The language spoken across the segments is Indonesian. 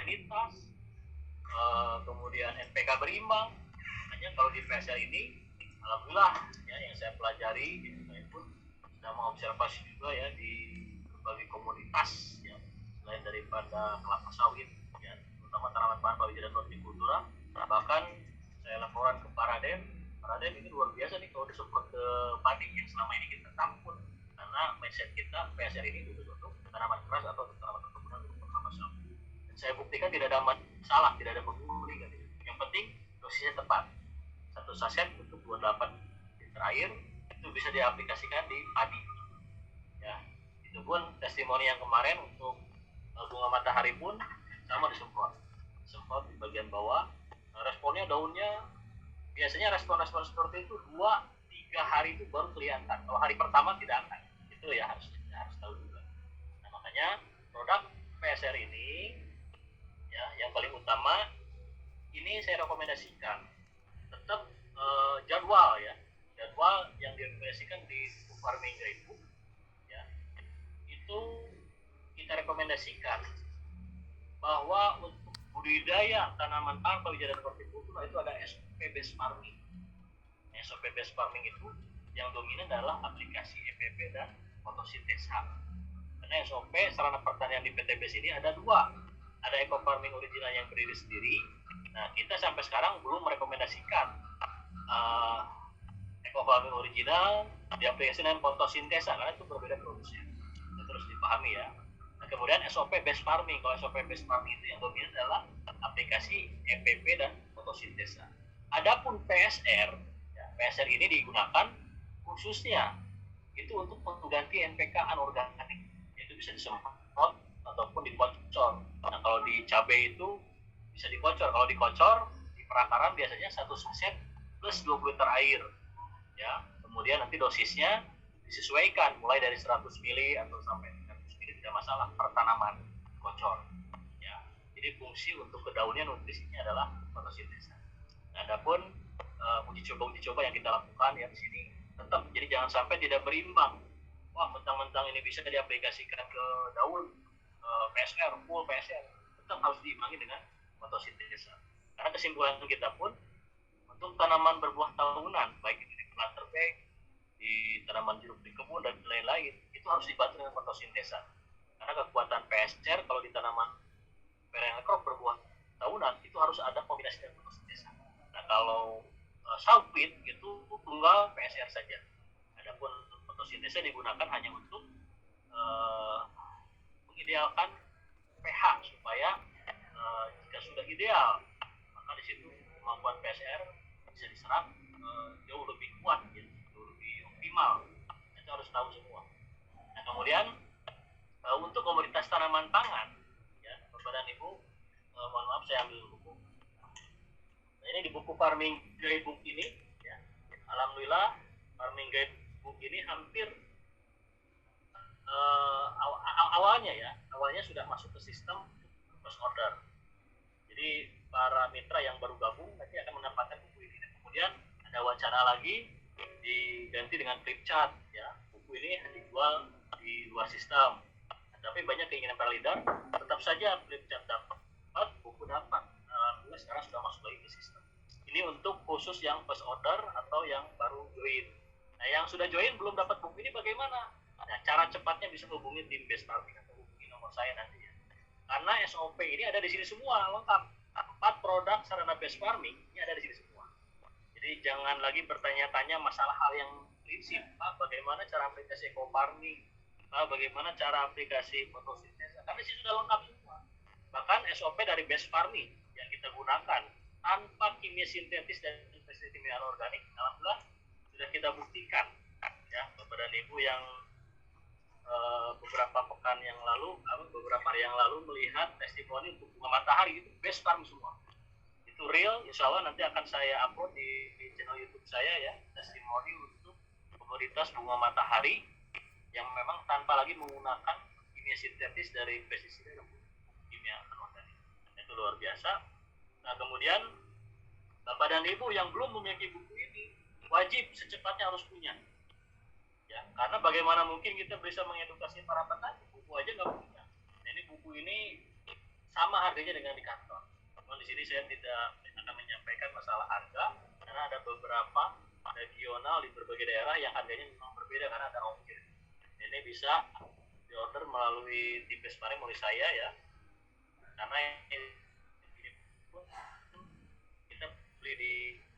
homogenitas, kemudian NPK berimbang. Hanya kalau di PSR ini, alhamdulillah ya, yang saya pelajari, saya pun sudah mengobservasi juga ya di berbagai komoditas ya, selain daripada kelapa sawit ya, terutama tanaman pangan palawija dan hortikultura. Bahkan saya laporan ke Paradem ini luar biasa nih kalau disupport ke padi yang selama ini kita takut, karena mindset kita PSR ini khusus untuk tanaman keras atau untuk tanaman perkebunan untuk kelapa sawit. Dan saya buktikan tidak ada masalah, tidak ada pengguling. Yang penting dosisnya tepat. 1 saset untuk 28 liter air itu bisa diaplikasikan di padi. Ya, itu pun testimoni yang kemarin untuk bunga matahari pun sama disemprot di bagian bawah. Responnya daunnya biasanya respon seperti itu 2-3 hari itu baru kelihatan. Kalau hari pertama tidak akan. Itu ya harus tahu juga. Nah, makanya produk PSR ini ya yang paling utama ini saya rekomendasikan tetap jadwal yang direkomendasikan di Farming Guidebook ya, itu kita rekomendasikan bahwa untuk budidaya tanaman pangan palawija dan hortikultura itu ada SOP based farming. SOP based farming itu yang dominan adalah aplikasi EPP dan fotosintesa. Karena SOP sarana pertanian di PTBS ini ada 2. Ada eco farming original yang berdiri sendiri. Nah, kita sampai sekarang belum merekomendasikan eco farming original diaplikasikan dengan fotosintesa karena itu berbeda produksinya. Itu terus dipahami ya. Nah, kemudian SOP based farming. Kalau SOP based farming itu yang dominan adalah aplikasi EPP dan fotosintesa. Adapun PSR, ya, PSR ini digunakan khususnya itu untuk pengganti NPK anorganik, itu bisa disemprot ataupun dikocor. Nah, kalau di cabai itu bisa dikocor. Kalau dikocor di perakaran biasanya 1 saset plus 20 liter air. Ya, kemudian nanti dosisnya disesuaikan mulai dari 100 ml atau sampai 300 ml tidak masalah per tanaman kocor. Ya, jadi fungsi untuk ke daunnya nutrisinya adalah fotosintesa. Nah, adapun uji coba yang kita lakukan ya di sini tetap jadi jangan sampai tidak berimbang. Wah, mentang-mentang ini bisa diaplikasikan ke daun PSR, full PSR, tetap harus diimbangi dengan fotosintesa. Karena kesimpulan kita pun untuk tanaman berbuah tahunan, baik itu di planter bag, di tanaman jeruk di kebun dan lain-lain, itu harus dibantu dengan fotosintesa. Karena kekuatan PSR kalau di tanaman perennial crop berbuah tahunan itu harus ada kombinasi dengan fotosintesa. Nah, kalau sawit itu tunggal PSR saja. Adapun fotosintesa digunakan hanya untuk mengidealkan pH supaya jika sudah ideal maka di situ kemampuan PSR bisa diserap jauh lebih kuat ya, jauh lebih optimal. Itu harus tahu semua. Nah, kemudian untuk komoditas tanaman pangan ya, Bapak dan Ibu, mohon maaf saya ambil buku. Nah, ini di buku Farming Guidebook ini ya, alhamdulillah Farming Guidebook ini hampir awalnya sudah masuk ke sistem first order. Jadi para mitra yang baru gabung nanti akan mendapatkan buku ini. Dan kemudian ada wacana lagi diganti dengan flip chart ya. Buku ini dijual di luar sistem. Tapi banyak keinginan para leader, tetap saja flip chart dapat, buku dapat. Alhamdulillah sekarang sudah masuk lagi ke sistem. Ini untuk khusus yang first order atau yang baru join. Nah, yang sudah join belum dapat buku ini bagaimana? Nah, cara cepatnya bisa hubungi tim Best Farming atau hubungi nomor saya nanti ya. Karena SOP ini ada di sini semua lengkap. 4 produk sarana Best Farming ini ada di sini semua. Jadi jangan lagi bertanya-tanya masalah hal yang prinsip. Bagaimana cara aplikasi eco farming? Bagaimana cara aplikasi fotosintesa? Karena sih sudah lengkap semua. Bahkan SOP dari Best Farming yang kita gunakan tanpa kimia sintetis dan pestisida kimia anorganik, alhamdulillah sudah kita buktikan ya, Bapak dan Ibu yang beberapa hari yang lalu melihat testimoni untuk bunga matahari itu Best Farm semua. Itu real, insya Allah nanti akan saya upload di channel YouTube saya ya, testimoni untuk komoditas bunga matahari yang memang tanpa lagi menggunakan kimia sintetis dari pestisida dan kimia anorganik. Itu luar biasa. Nah, kemudian Bapak dan Ibu yang belum memiliki buku ini wajib secepatnya harus punya. Ya, karena bagaimana mungkin kita bisa mengedukasi para petani, buku aja nggak punya. Nah, ini buku ini sama harga harganya dengan di kantor. Namun di sini saya tidak akan menyampaikan masalah harga karena ada beberapa regional di berbagai daerah yang harganya memang berbeda karena ada ongkir. Ini bisa diorder melalui tim Besparing melalui saya ya, karena ini pun kita beli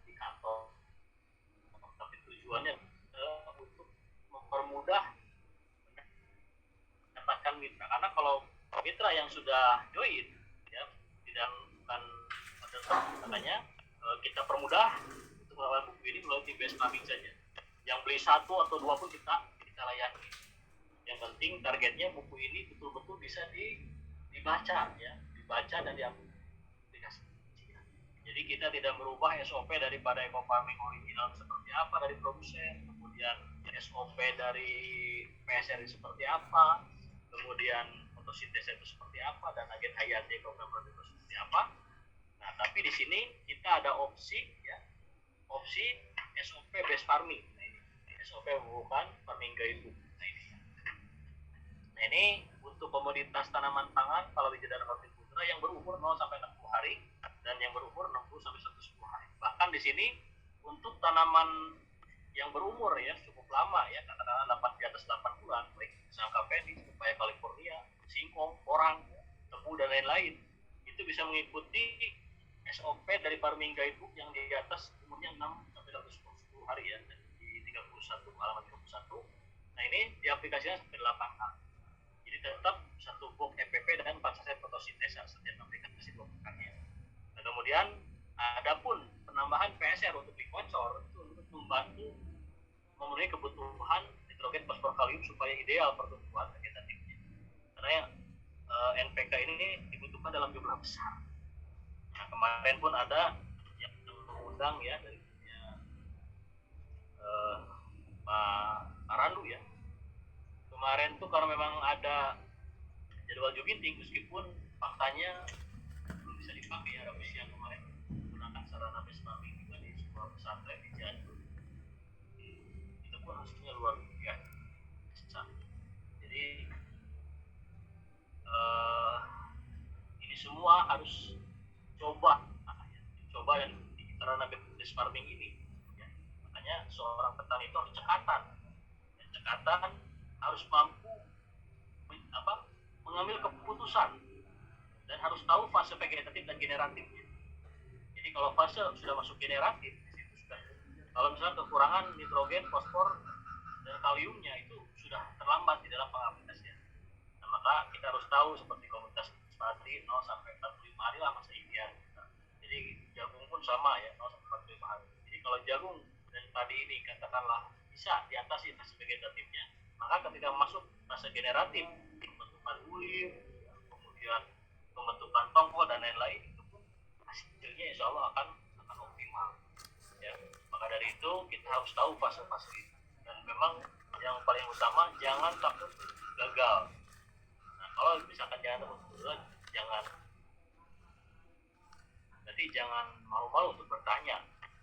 di kantor, tapi tujuannya untuk mempermudah mendapatkan mitra. Karena kalau mitra yang sudah join ya tidak bukan katanya kita permudah untuk melakukan buku ini melalui tim Besparing saja. Yang beli 1 atau 2 pun kita layani. Yang penting targetnya buku ini betul-betul bisa dibaca ya, dibaca dan diaplikasikan. Jadi kita tidak merubah SOP daripada eco farming original seperti apa dari produsen, kemudian SOP dari PSR seperti apa, kemudian fotosintesa itu seperti apa, dan agen hayati eco farming itu seperti apa. Nah, tapi di sini kita ada opsi ya, opsi SOP based farming. Nah, ini SOP bukan farming guidebook. Nah, ini untuk komoditas tanaman pangan kalau di dan hortikultura yang berumur 0 sampai 60 hari dan yang berumur 60 sampai 110 hari. Bahkan di sini untuk tanaman yang berumur ya cukup lama ya, katakanlah di atas 8 bulan, baik semangka penis, pepaya California, singkong, porang, tebu dan lain-lain, itu bisa mengikuti SOP dari farming guidebook yang di atas umurnya 6 sampai 110 hari ya, di 31 halaman 31. Nah, ini diaplikasikan sampai 8 kali. Jadi tetap satu box EPP dan 4 saset fotosintesa setiap aplikasi bukannya. Nah, kemudian adapun penambahan PSR untuk dikocor itu untuk membantu memenuhi kebutuhan nitrogen, fosfor, kalium supaya ideal pertumbuhan vegetatifnya. Karena NPK ini dibutuhkan dalam jumlah besar. Nah, kemarin pun ada yang mengundang ya dari Pak Randu ya. Kemarin tuh karena memang ada jadwal jogging meskipun faktanya belum bisa dipakai ya, Rabu siang kemarin menggunakan sarana Besparing juga di sebuah pesantren di Cianjur. Itu pun hasilnya luar biasa. Jadi ini semua harus coba dan sarana Besparing ini. Ya. Makanya seorang petani itu harus cekatan harus mampu mengambil keputusan dan harus tahu fase vegetatif dan generatifnya. Jadi kalau fase sudah masuk generatif, di situ sudah, kalau misalnya kekurangan nitrogen, fosfor dan kaliumnya itu sudah terlambat di dalam pengaplikasian. Nah, maka kita harus tahu seperti komunitas padi 0 sampai 45 hari lah masa ideal. Jadi jagung pun sama ya, 0 sampai 45 hari. Jadi kalau jagung dan padi ini katakanlah bisa diatasi fase vegetatifnya, maka ketika masuk fase generatif, pembentukan bulir, kemudian pembentukan tongkol dan lain-lain, itu pun hasilnya insya Allah akan optimal. Ya, maka dari itu kita harus tahu fase-fase itu. Dan memang yang paling utama jangan takut gagal. Nah, kalau misalkan jangan takut gagal, jangan malu-malu untuk bertanya,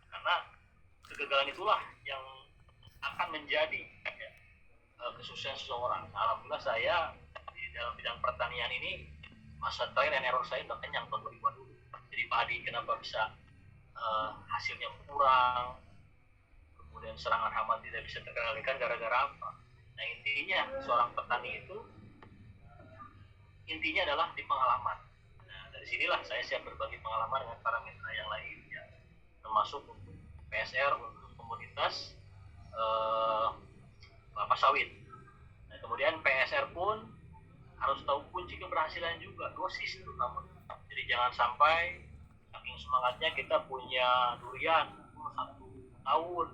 karena kegagalan itulah yang akan menjadi kesuksesan seseorang. Alhamdulillah saya di dalam bidang pertanian ini masa trial and error saya udah kenyang tahun 2020. Jadi padi kenapa bisa hasilnya kurang, kemudian serangan hama tidak bisa terkendalikan gara-gara apa. Nah, intinya seorang petani itu intinya adalah di pengalaman. Nah, dari sinilah saya siap berbagi pengalaman dengan para mitra yang lain ya, termasuk untuk PSR, untuk komoditas kelapa sawit. Nah, kemudian PSR pun harus tahu kunci keberhasilan juga, dosis itu namun. Jadi jangan sampai saking semangatnya kita punya durian 1 tahun